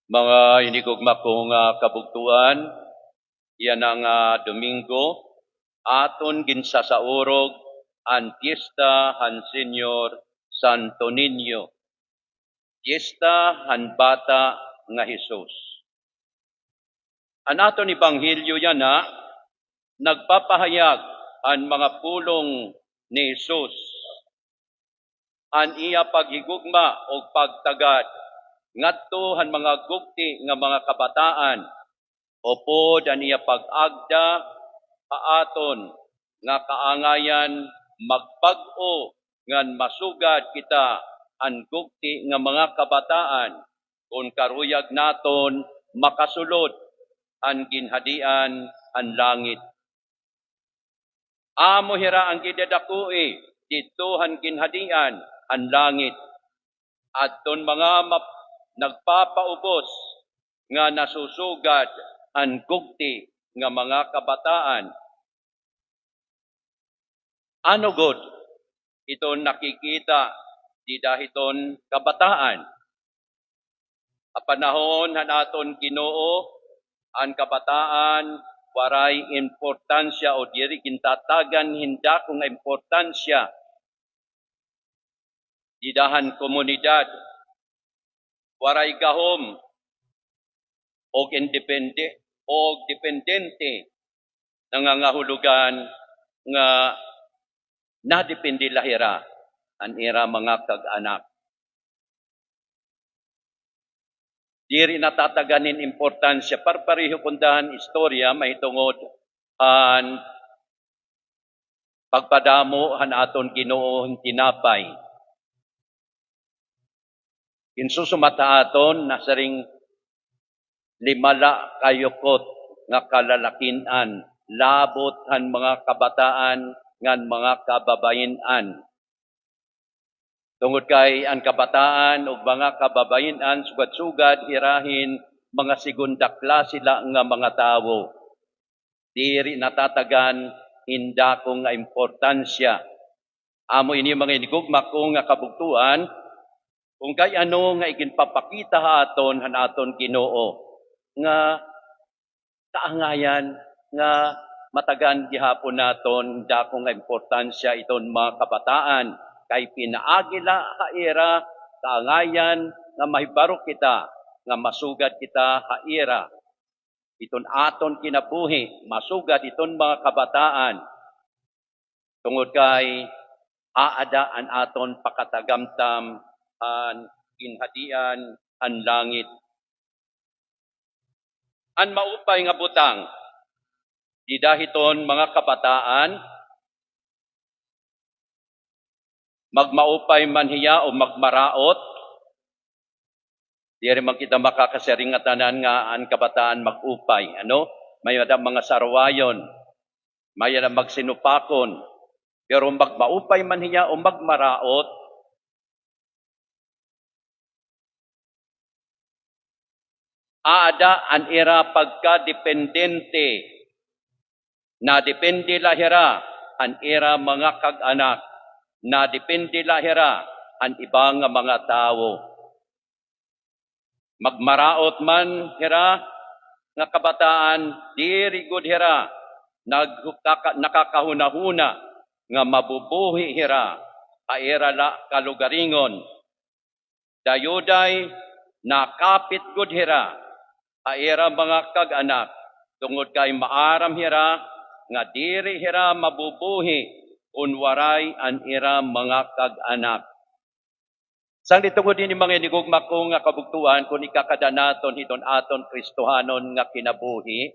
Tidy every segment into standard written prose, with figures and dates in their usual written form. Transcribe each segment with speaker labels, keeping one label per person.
Speaker 1: Mga hinigugma kong kabugtuan, yan ang Domingo, aton ginsasaurog ang Fiesta han Senyor Santo Niño. Fiesta han Bata nga Jesus. Ang aton Ebanghelyo yan nagpapahayag ang mga pulong ni Jesus. An iya paghigugma o pagtagad ngadto han mga gugti nga mga kabataan upod an iya pag-agda kaaton nga kaangayan magbag-o ngan masugad kita an gugti nga mga kabataan kung karuyag naton makasulod an ginhadian an langit. Amo hira ang gidadakui dito han ginhadian an langit. Adton mga nagpapaubos nga nasusugad ang gugti nga mga kabataan. Ano god iton nakikita di dahiton kabataan? A panahon han aton Ginoo ang kabataan waray importansya o diri gintatagan hinda ko nga importansya di dahan komunidad. Waray gahom og dependente nangangahulugan nga nadepende lahira an ira mga kag-anak. Diri natataganin importansya parpareho kundahan istorya mahitungod an pagpadamo han aton Ginoo tinapay. Insusumata aton nasaring limala kayukot nga kalalakinan, labot han mga kabataan ngan mga kababayenan. Tungod kay ang kabataan ug mga kababayenan sugad-sugad hirahin mga segunda klase la nga mga tawo. Diri natatagan hinda ko nga importansya. Amo ini mga inigugma ko nga kabugtuan kung kay ano nga iginpapakita aton han aton Ginoo nga kaangayan nga matagan gihapon naton dako nga importansya iton mga kabataan kay pinaagila haira kaangayan nga mahibarok kita nga masugad kita haira iton aton kinabuhi masugad iton mga kabataan tungod kay aada an aton pakatagamtam an ginhadian an langit. An maupay nga butang di dahiton mga kabataan magmaupay man hiya o magmaraot diri man kita makakasaring nga tanan nga an kabataan magupay may mga sarwayon may magsinupakon pero magmaupay man hiya o magmaraot aada an ira pagkadependente na depende lahira an ira mga kag-anak na depende lahira an ibang mga tawo. Magmaraot man hira nga kabataan diri gud hira nakakahunahuna nga mabubuhi hira aira la kalugaringon dayuday nakapit gud hira aira mga kag-anak tungod kay maaram hira nga diri hira mabubuhi unwaray an ira mga kag-anak. Sang ditungod din mga inigugma ko nga kabugtuan kung ikakadanaton hiton aton Kristohanon nga kinabuhi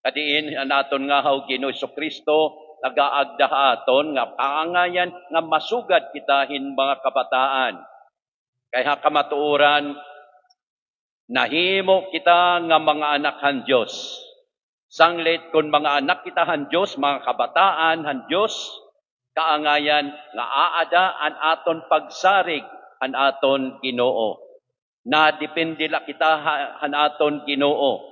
Speaker 1: kadiin anaton nga haw Ginoo Kristo nagaagda aton nga paangayan nga masugad kitahin mga kabataan. Kaya kamatuoran nahimo kita nga mga anak han Dios. Sanglit kung mga anak kita han Dios, mga kabataan han Dios, kaangayan nga aada an aton pagsarig an aton Ginoo. Na depende la kita han aton Ginoo.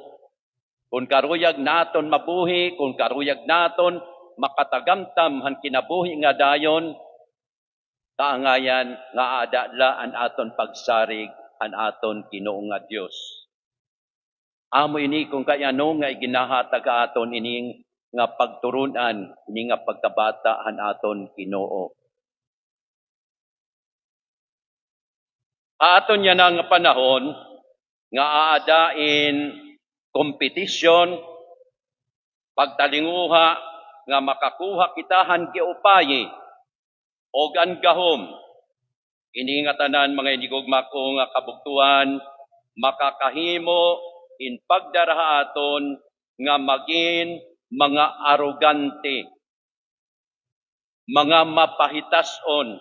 Speaker 1: Kung karuyag naton mabuhi, kung karuyag naton makatagamtam han kinabuhi nga dayon, kaangayan nga aada la an aton pagsarig an aton Ginoo nga Dios. Amo ini kung kayano nga iginahatag aton ining nga pagturunan, ini nga pagkabataan aton Ginoo. Aton yan ang panahon nga aadain kompetisyon, pagtalinguha nga makakuha kitahan giupayi og ang gahom. Ini nga tanan mga inigugma ko nga kabuktuan makakahimo in pagdaraha aton nga maging mga arogante, mga mapahitason.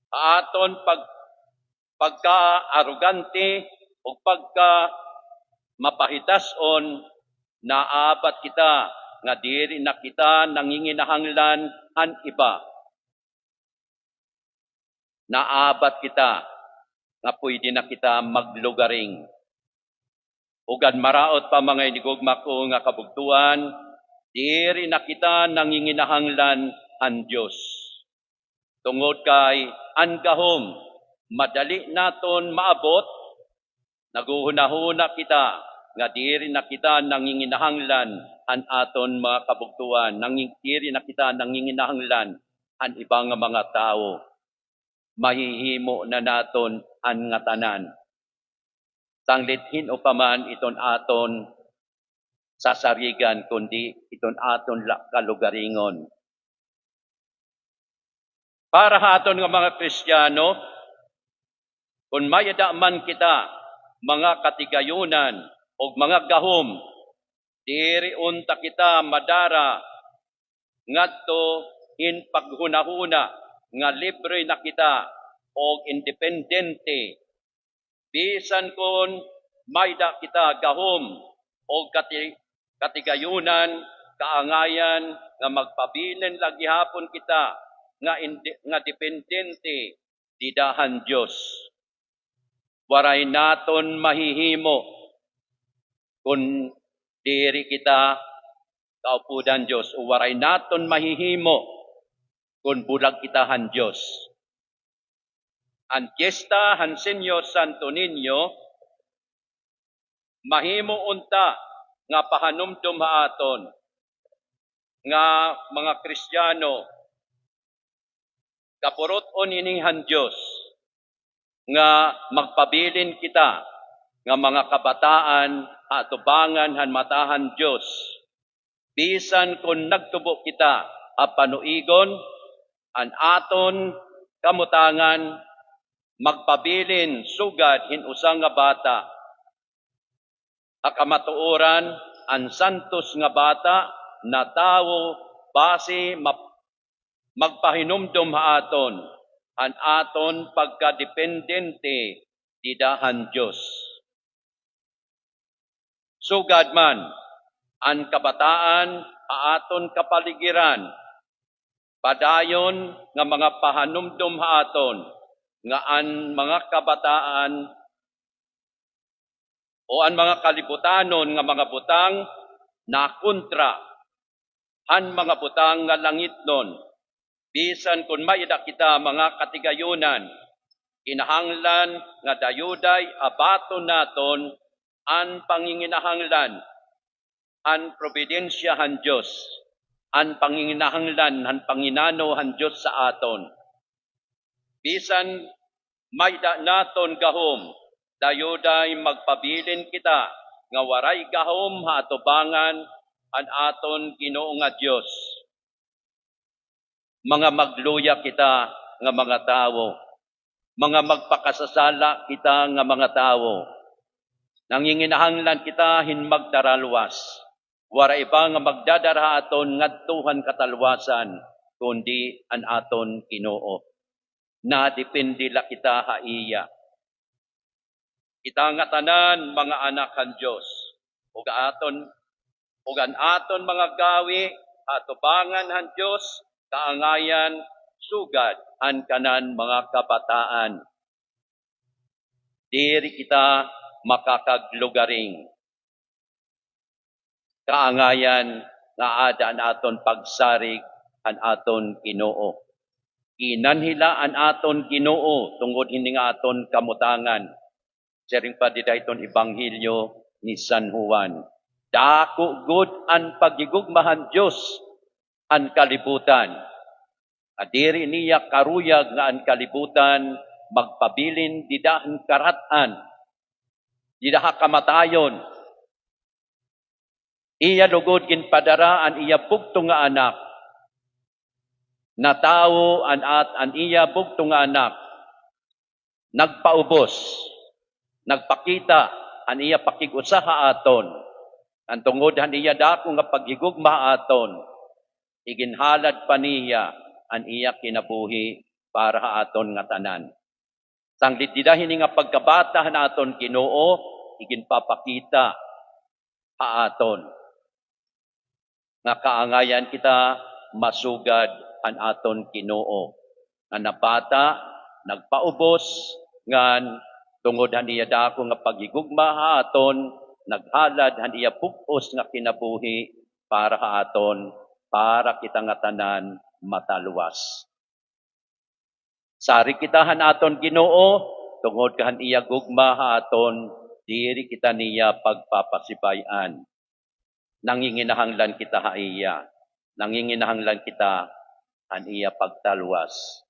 Speaker 1: Aton pagka-arogante o pagka mapahitason, naabat kita nga diri na kita nanginginahanglan an iba. Naabat kita nga pwede na kita maglugaring. Ugan maraot pa mga inigugma ko nga kabugtuan, diri na kita nanginginahanglan an Dios. Tungod kay an gahom, madali naton maabot, naguhuna-huna kita nga diri na kita nanginginahanglan an aton mga kabugtuan, diri na kita nanginginahanglan an ibang mga tao. Mahihimo na naton an nga tanan. Tanglithin upaman iton aton sasarigan, kundi iton aton kalugaringon. Para aton nga mga Kristiyano, kung mayada man kita mga katigayunan o mga gahom, diri unta kita madara ngadto in paghunahuna nga libre na kita o independente. Bisan kun mayda kita gahom o katigayunan, kaangayan nga magpabilin lagi hapon kita nga dependente didahan Dios. Waray naton mahihimo kun diri kita kaupudan Dios, o waray naton mahihimo kun bulag kitahan Dios. Ang Fiesta han Senyor Santo Niño, mahimo unta nga pahanumdum haaton nga mga Kristiyano, kapuroton ining han Dios nga magpabilin kita nga mga kabataan atubangan han matahan Dios. Bisan kung nagtubo kita panuigon an aton kamutangan, magpabilin sugad hinusang nga bata. Akamatuoran ang santos nga bata na tao base magpahinumdum haaton an aton pagkadependente didahan Dios. Sugad man ang kabataan aton kapaligiran, padayon nga mga pahanumdum haaton nga ang mga kabataan o ang mga kalibutanon nga mga butang na kontra han mga butang nga langitnon. Bisan kung maida kita mga katigayunan, kinahanglan nga dayuday abaton naton ang panginginahanglan, ang probidensyahan Diyos, ang panginginahanglan, ang panginanohan Diyos sa aton. Bisan mayda naton gahom, dayuday magpabilin kita nga waray gahom haatubangan an aton Ginoo nga Dios. Mga magluya kita nga mga tawo, mga magpakasasala kita nga mga tawo. Nanginginahanglan kita hinmagdaralwas. Wara iba nga magdadara aton ngadtuhan katalwasan kundi an aton Ginoo. Na depende la kita haiya. Kita nga tanan mga anak kan Dios. Ug an aton mga gawi atubangan han Dios, kaangayan sugad an kanan mga kabataan. Diri kita makakaglugaring. Kaangayan nga ada an aton pagsarig an aton Ginoo. Inanhila an aton Ginoo tungod hindi nga aton kamutangan. Sering pa di dayton Ebanghelyo ni San Juan. Dako gud ang pagigugmahan Dios ang kalibutan. Adiri niya karuyag nga ang kalibutan magpabilin didahan karatan, didaha kamatayon. Iya lugod ginpadara ang iya bugto nga anak. Natawo an iya bugto nga anak. Nagpaubos, nagpakita ang iya pakigusaha aton. Ang tungod han iya dako nga paghigugma aton. Iginhalad pa niya ang iya kinabuhi para aton nga tanan. Sang lididahin nga pagkabata naton Ginoo, iginpapakita aton. Nga kaangayan kita masugad ang aton Ginoo. Nga nabata, nagpaubos, ngan tungod han iya dako nga paghigugma aton, naghalad han iya pupos nga kinabuhi para aton, para kita nga tanan mataluwas. Sari kitahan aton Ginoo, tungod kahan iya gugma aton, diri kita niya pagpapasibayan. Nanginginahanglan kita haiya, nanginginahanglan kita an iya pagtaluwas.